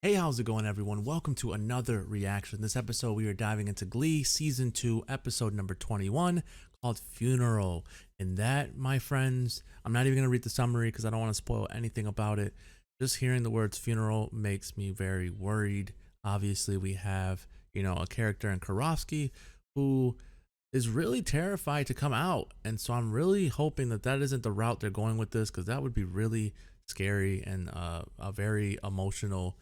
Hey, how's it going, everyone? Welcome to another reaction. This episode, we are diving into Glee Season 2, episode number 21, called Funeral. And that, my friends, I'm not even going to read the summary because I don't want to spoil anything about it. Just hearing the words funeral makes me very worried. Obviously, we have, a character in Karofsky who is really terrified to come out. And so I'm really hoping that that isn't the route they're going with this, because that would be really scary and a very emotional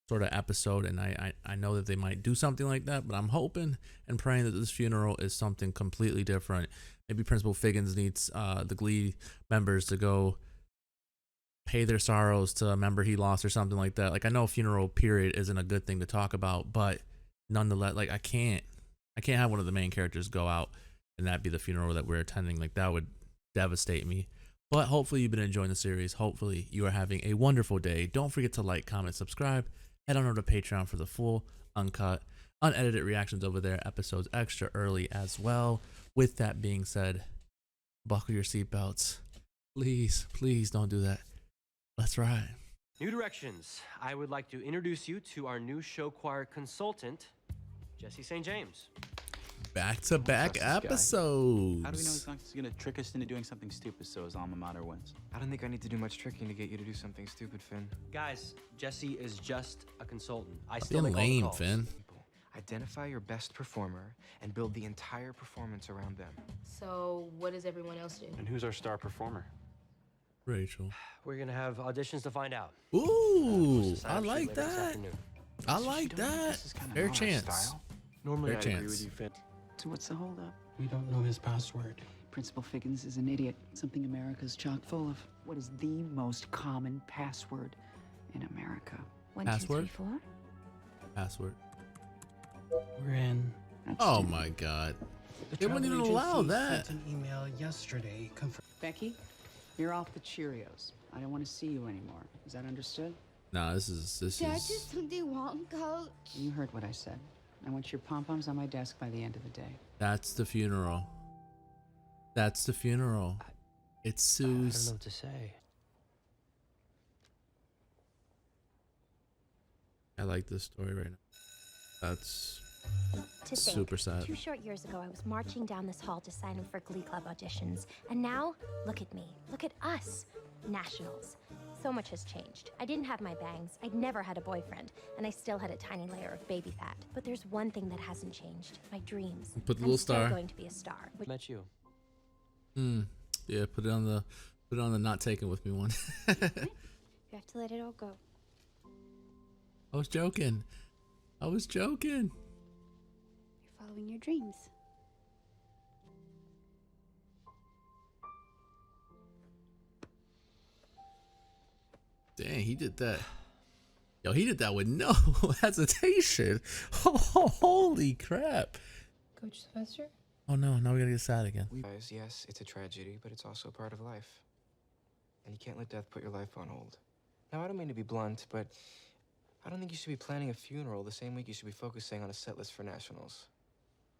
sort of episode. And I know that they might do something like that, but I'm hoping and praying that this funeral is something completely different. Maybe Principal Figgins needs the Glee members to go pay their sorrows to a member he lost or something like that. Like, I know funeral period isn't a good thing to talk about, but nonetheless, like, I can't have one of the main characters go out and that be the funeral that we're attending. Like, that would devastate me. But hopefully you've been enjoying the series. Hopefully you are having a wonderful day. Don't forget to like, comment, subscribe. Head on over to Patreon for the full, uncut, unedited reactions over there. Episodes extra early as well. With that being said, buckle your seatbelts. Please, please don't do that. Let's ride. New directions. I would like to introduce you to our new show choir consultant, Jesse St. James. Back-to-back episodes. How do we know he's not going to trick us into doing something stupid so his alma mater wins? I don't think I need to do much tricking to get you to do something stupid, Finn. Guys, Jesse is just a consultant. I Stop still being make all the lame, calls. Finn. People, identify your best performer and build the entire performance around them. So, what does everyone else do? And who's our star performer? Rachel. We're gonna have auditions to find out. Ooh, Post a I sign-up sheet like later this that. afternoon. I So like you don't think that. this is kinda Fair not our chance. style? Normally, Fair I agree chance. with you, Finn. So what's the holdup? We don't know his password. Principal Figgins is an idiot. Something America's chock full of. What is the most common password in America? 1, Password? 2, 3, 4. Password. We're in. That's Oh stupid. my God. The They wouldn't travel even allow agency that. sent an email yesterday confirming. Becky, you're off the Cheerios. I don't want to see you anymore. Is that understood? Nah, this is something wrong, Coach? You heard what I said. I want your pom-poms on my desk by the end of the day. that's the funeral. That's the funeral. It's I don't know Sue's. what to say. I like this story right now. That's To think, super sad. 2 short years ago, I was marching down this hall to sign up for Glee Club auditions. And now, look at me. Look at us. Nationals. So much has changed. I didn't have my bangs. I'd never had a boyfriend. And I still had a tiny layer of baby fat. But there's one thing that hasn't changed. My dreams. Put the I'm little still star. going to be a star. Which Met you. Yeah, put it on the not taken with me one. you have to let it all go. I was joking. You're following your dreams. Dang, he did that. Yo, he did that with no hesitation. Holy crap. Coach Sylvester? Oh no, now we gotta get sad again. Guys, yes, it's a tragedy, but it's also part of life. And you can't let death put your life on hold. Now, I don't mean to be blunt, but I don't think you should be planning a funeral the same week you should be focusing on a set list for nationals.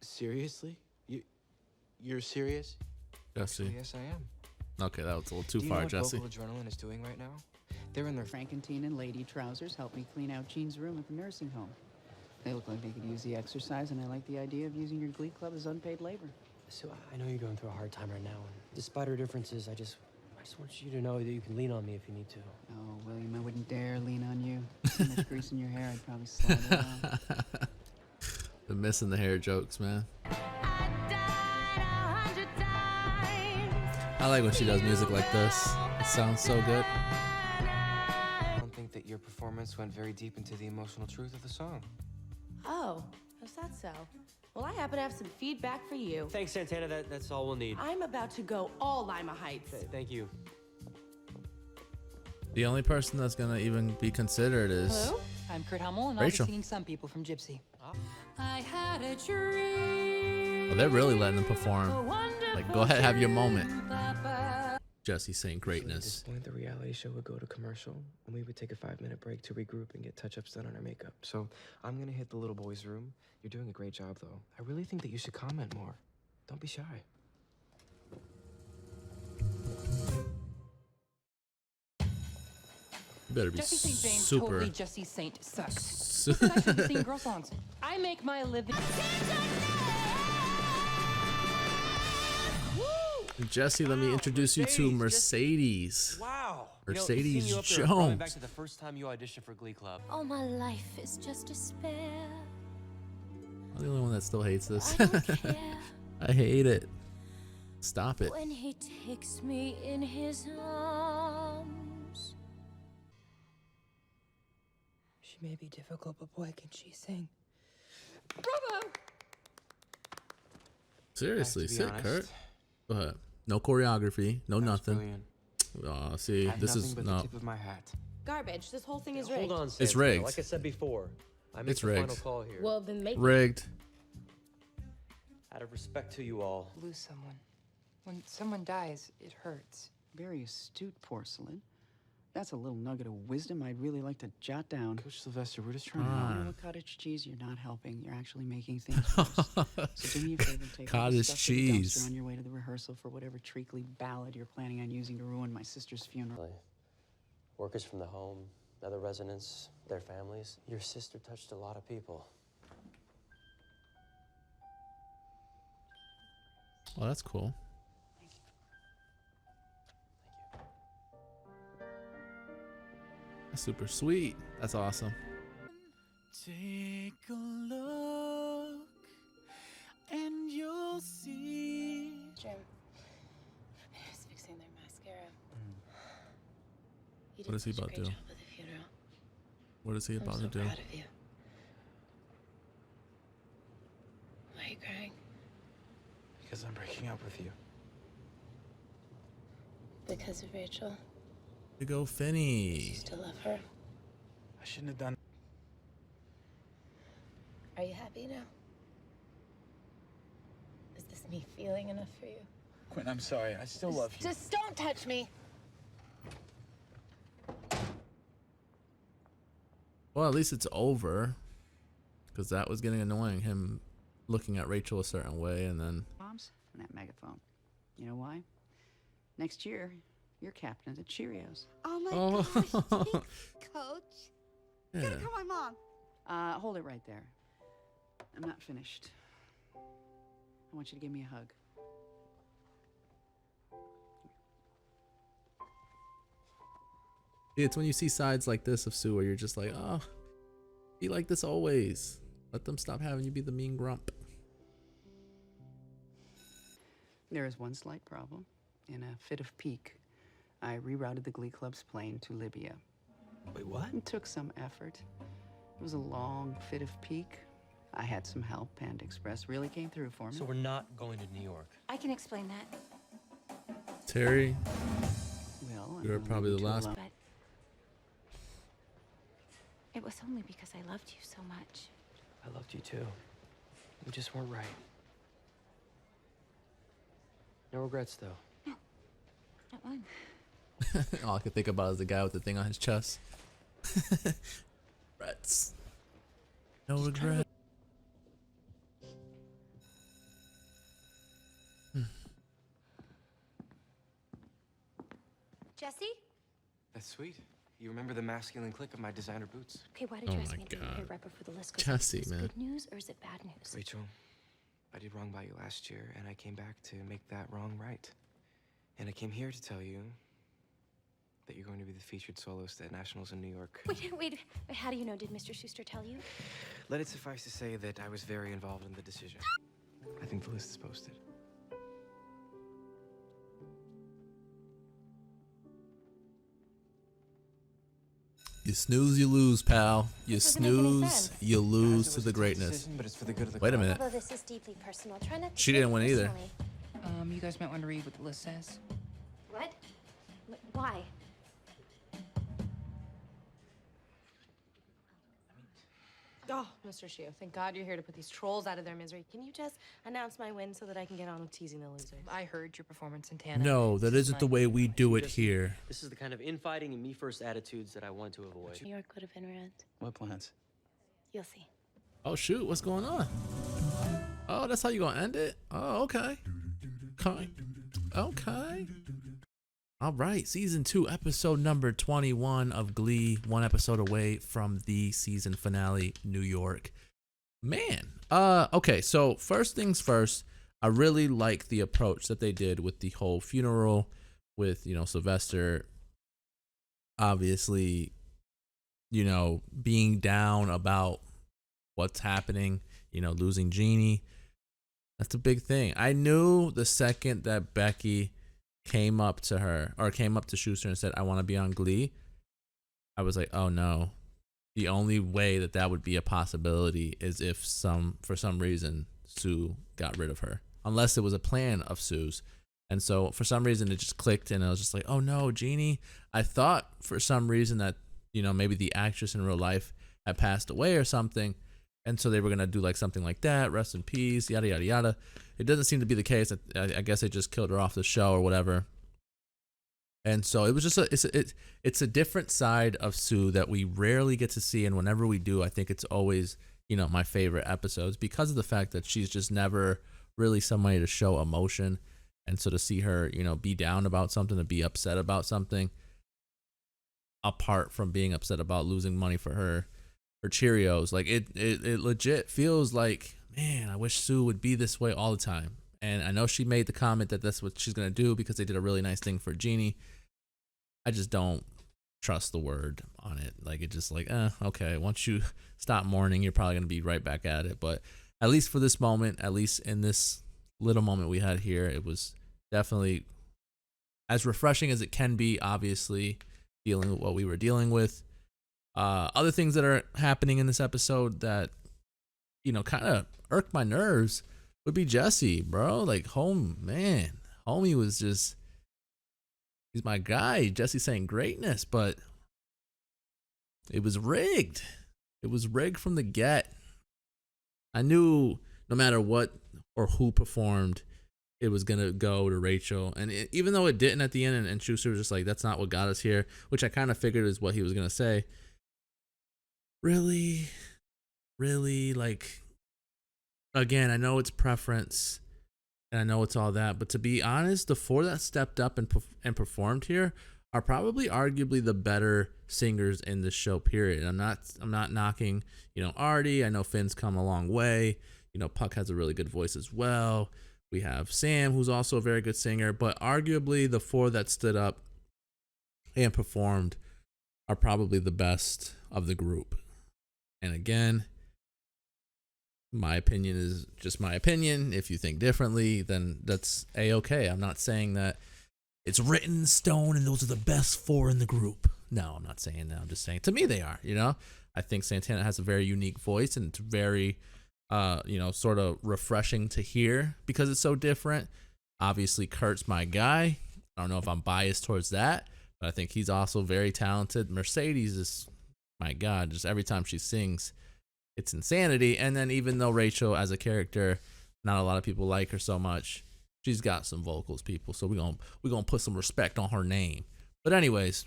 Seriously? You're serious? Jesse. Yes, I am. Okay, that was a little too Do you know far, what Jesse. vocal adrenaline is doing right now? They're in their Frankentine and lady trousers helped me clean out Jean's room at the nursing home. They look like they could use the exercise, and I like the idea of using your Glee Club as unpaid labor. So I know you're going through a hard time right now, and despite our differences, I just want you to know that you can lean on me if you need to. Oh, William, I wouldn't dare lean on you. So much grease in your hair, I'd probably slide it off. Been missing the hair jokes, man. I like when she does music like this. It sounds so good. I don't think that your performance went very deep into the emotional truth of the song. Oh, is that so? Well, I happen to have some feedback for you. Thanks, Santana. That's all we'll need. I'm about to go all Lima Heights. Thank you. The only person that's gonna even be considered is Hello, I'm Kurt Hummel, and Rachel. I'll be singing Some People from Gypsy. I had a dream. Oh, they're really letting them perform. Like, go ahead, have your moment. Jesse saying At this greatness. point, the reality show would go to commercial, and we would take a 5-minute break to regroup and get touch-ups done on our makeup. So I'm gonna hit the little boy's room. You're doing a great job, though. I really think that you should comment more. Don't be shy. You better be Jesse St. Jane super. totally Jesse Saint sucks. Look at I should be singing girl songs. I make my living. Jesse, let me introduce you to Mercedes. Wow. Mercedes Back Jones. to the first time you auditioned for Glee Club. All my life is just despair. I'm the only one that still hates this. I don't care I hate it. Stop it. when he takes me in his arms. She may be difficult, but boy, can she sing. Seriously, To be sit, honest, Kurt. Go ahead. No choreography, no that's nothing. brilliant. Oh, see, Had this nothing is but no. the tip of my hat. Garbage. This whole thing is rigged. Hold on, It's Santana. rigged. Like I said before, I make It's the rigged. final call here. Well, then make Rigged. Out of respect to you all, Lose someone. When someone dies, it hurts. Very astute, Porcelain. That's a little nugget of wisdom I'd really like to jot down. Coach Sylvester, we're just trying to You help. know what, cottage cheese? You're not helping. You're actually making things worse. So do me a favor and take all Cottage this stuff to the cheese. dumpster on your way to the rehearsal for whatever treacly ballad you're planning on using to ruin my sister's funeral. workers from the home, other residents, their families, your sister touched a lot of people. Oh, that's cool. That's super sweet. That's awesome. Take a look, and you'll see. Jim, I was fixing their mascara. You What is he did such a about to great do? job at the funeral. What is he I'm about so to do? proud of you. Why are you crying? Because I'm breaking up with you. Because of Rachel. You go, You Finny. still love her. I shouldn't have done. Are you happy now? Is this me feeling enough for you? Quinn, I'm sorry. I still love you. Just don't touch me. Well, at least it's over. Because that was getting annoying. Him looking at Rachel a certain way and then. Moms and that megaphone. You know why? Next year, you're captain of the Cheerios. Oh my Oh. gosh, thanks, Coach. Yeah. Gotta call my mom. Hold it right there. I'm not finished. I want you to give me a hug. It's when you see sides like this of Sue where you're just like, oh, be like this always. Let them stop having you be the mean grump. There is one slight problem. In a fit of pique, I rerouted the Glee Club's plane to Libya. Wait, what? It took some effort. It was a long fit of pique. I had some help. Panda Express really came through for me. So we're not going to New York. I can explain that. Terry, Well, you were probably the last. But it was only because I loved you so much. I loved you too. We just weren't right. No regrets, though. Not one. All I could think about is the guy with the thing on his chest. Regrets. No regret. Jesse? That's sweet. You remember the masculine click of my designer boots. Okay, why did Oh you ask my me to be God. your rapper for the list? 'Cause Jesse, is this man. good news or is it bad news? Rachel, I did wrong by you last year, and I came back to make that wrong right. And I came here to tell you that you're going to be the featured soloist at Nationals in New York. Wait, how do you know? Did Mr. Schuster tell you? Let it suffice to say that I was very involved in the decision. I think the list is posted. You snooze, you lose, pal. You This doesn't make any snooze, sense. you Guys, lose it to was the a tough greatness. decision, but it's for the good of the Wait a club. minute. Although this is deeply personal, try not to She take didn't it win either. personally. You guys might want to read what the list says. What? Why? Oh, Mr. Shio, thank God you're here to put these trolls out of their misery. Can you just announce my win so that I can get on with teasing the losers? I heard your performance in Tana. No, that isn't the way we do it Just- here. This is the kind of infighting and me-first attitudes that I want to avoid. New York would have been rad. What plans? You'll see. Oh shoot, what's going on? Oh, that's how you gonna end it? Oh, okay. Okay. Okay. All right, season 2, episode number 21 of Glee, one episode away from the season finale, New York. Man, okay, so first things first, I really like the approach that they did with the whole funeral, with, Sylvester obviously, being down about what's happening, losing Jeannie. That's a big thing. I knew the second that Becky came up to Schuster and said, I want to be on Glee, I was like, oh no. The only way that would be a possibility is if for some reason Sue got rid of her, unless it was a plan of Sue's. And so for some reason it just clicked, and I was just like, oh no, Jeannie. I thought for some reason that, maybe the actress in real life had passed away or something, and so they were gonna do like something like that, rest in peace, yada yada yada. It doesn't seem to be the case. I guess they just killed her off the show or whatever. And so it was just it's a different side of Sue that we rarely get to see, and whenever we do, I think it's always, my favorite episodes, because of the fact that she's just never really somebody to show emotion. And so to see her, be down about something, to be upset about something, apart from being upset about losing money for her Cheerios, like it legit feels like, man, I wish Sue would be this way all the time. And I know she made the comment that that's what she's gonna do because they did a really nice thing for Jeannie. I just don't trust the word on it. Like, it just like, okay, once you stop mourning, you're probably gonna be right back at it. But at least for this moment, at least in this little moment we had here, it was definitely as refreshing as it can be, obviously, dealing with what we were dealing with. Other things that are happening in this episode that, kind of irk my nerves would be Jesse, bro. Like, homie was just, he's my guy. Jesse saying greatness, but it was rigged. It was rigged from the get. I knew no matter what or who performed, it was going to go to Rachel. And even though it didn't at the end, and Schuster was just like, that's not what got us here, which I kind of figured is what he was going to say. Really, like, again, I know it's preference and I know it's all that, but to be honest, the 4 that stepped up and performed here are probably arguably the better singers in the show, period. I'm not knocking, Artie. I know Finn's come a long way. Puck has a really good voice as well. We have Sam, who's also a very good singer, but arguably the 4 that stood up and performed are probably the best of the group. And again, my opinion is just my opinion. If you think differently, then that's A-okay. I'm not saying that it's written in stone and those are the best 4 in the group. No, I'm not saying that. I'm just saying, to me, they are, I think Santana has a very unique voice, and it's very, sort of refreshing to hear because it's so different. Obviously, Kurt's my guy. I don't know if I'm biased towards that, but I think he's also very talented. Mercedes is, my God, just every time she sings, it's insanity. And then even though Rachel as a character, not a lot of people like her so much, she's got some vocals, people. So we're gonna put some respect on her name. But anyways,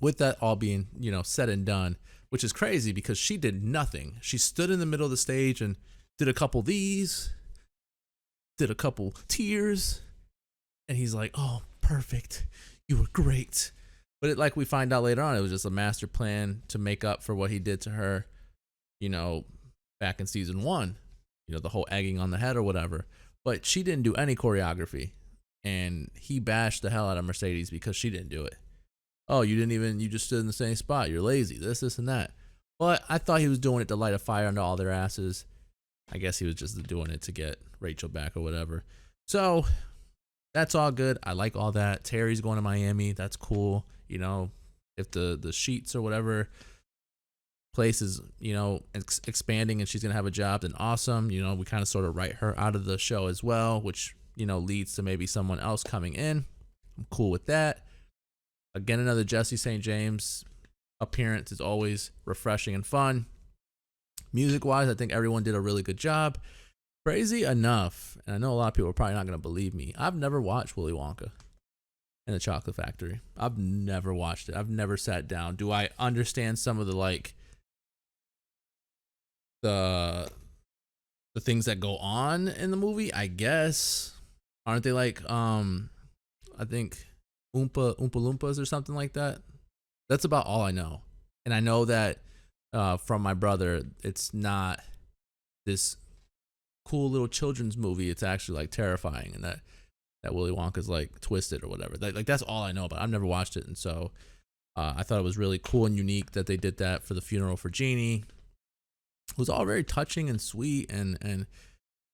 with that all being, said and done, which is crazy because she did nothing. She stood in the middle of the stage and did a couple these, did a couple tears, and he's like, oh, perfect. You were great. But like we find out later on, it was just a master plan to make up for what he did to her, back in season 1, the whole egging on the head or whatever. But she didn't do any choreography, and he bashed the hell out of Mercedes because she didn't do it. Oh, you just stood in the same spot. You're lazy, this, and that. But I thought he was doing it to light a fire under all their asses. I guess he was just doing it to get Rachel back or whatever. So that's all good. I like all that. Terry's going to Miami. That's cool. If the Sheets or whatever place is, expanding and she's going to have a job, then awesome. We kind of sort of write her out of the show as well, which, leads to maybe someone else coming in. I'm cool with that. Again, another Jesse St. James appearance is always refreshing and fun. Music-wise, I think everyone did a really good job. Crazy enough, and I know a lot of people are probably not going to believe me, I've never watched Willy Wonka and the Chocolate Factory. I've never watched it. I've never sat down. Do I understand some of the the things that go on in the movie? I guess. Aren't they I think Oompa Loompas or something like that. That's about all I know. And I know that from my brother, it's not this cool little children's movie. It's actually like terrifying, and that Willy Wonka's like twisted or whatever. Like that's all I know about. I've never watched it, and so I thought it was really cool and unique that they did that for the funeral for Jeannie. It was all very touching and sweet and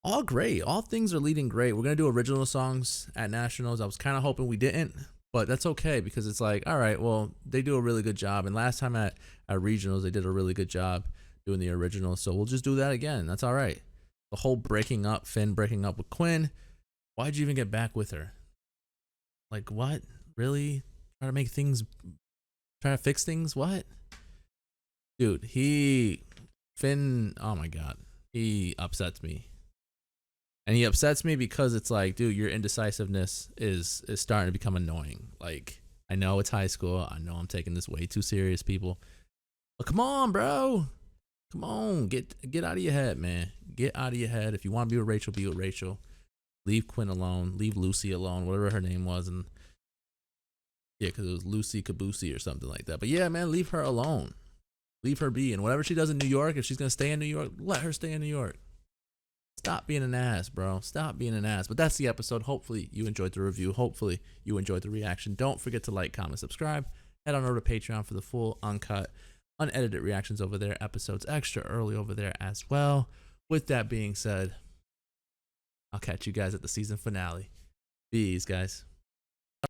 all great. All things are leading great. We're gonna do original songs at Nationals. I was kind of hoping we didn't, but that's okay because it's like, all right, well, they do a really good job. And last time at regionals, they did a really good job doing the original. So we'll just do that again. That's all right. The whole breaking up, Finn breaking up with Quinn. Why'd you even get back with her? Like, what? Really? Try to fix things? What? Dude, Finn, oh my God. He upsets me. And he upsets me because it's like, dude, your indecisiveness is starting to become annoying. Like, I know it's high school. I know I'm taking this way too serious, people. But come on, bro. Come on. Get out of your head, man. Get out of your head. If you want to be with Rachel, be with Rachel. Leave Quinn alone. Leave Lucy alone, whatever her name was. And yeah, because it was Lucy Cabusi or something like that. But yeah, man, leave her alone. Leave her be. And whatever she does in New York, if she's going to stay in New York, let her stay in New York. Stop being an ass, bro. Stop being an ass. But that's the episode. Hopefully you enjoyed the review. Hopefully you enjoyed the reaction. Don't forget to like, comment, subscribe. Head on over to Patreon for the full, uncut, unedited reactions over there. Episodes extra early over there as well. With that being said, I'll catch you guys at the season finale. Peace, guys.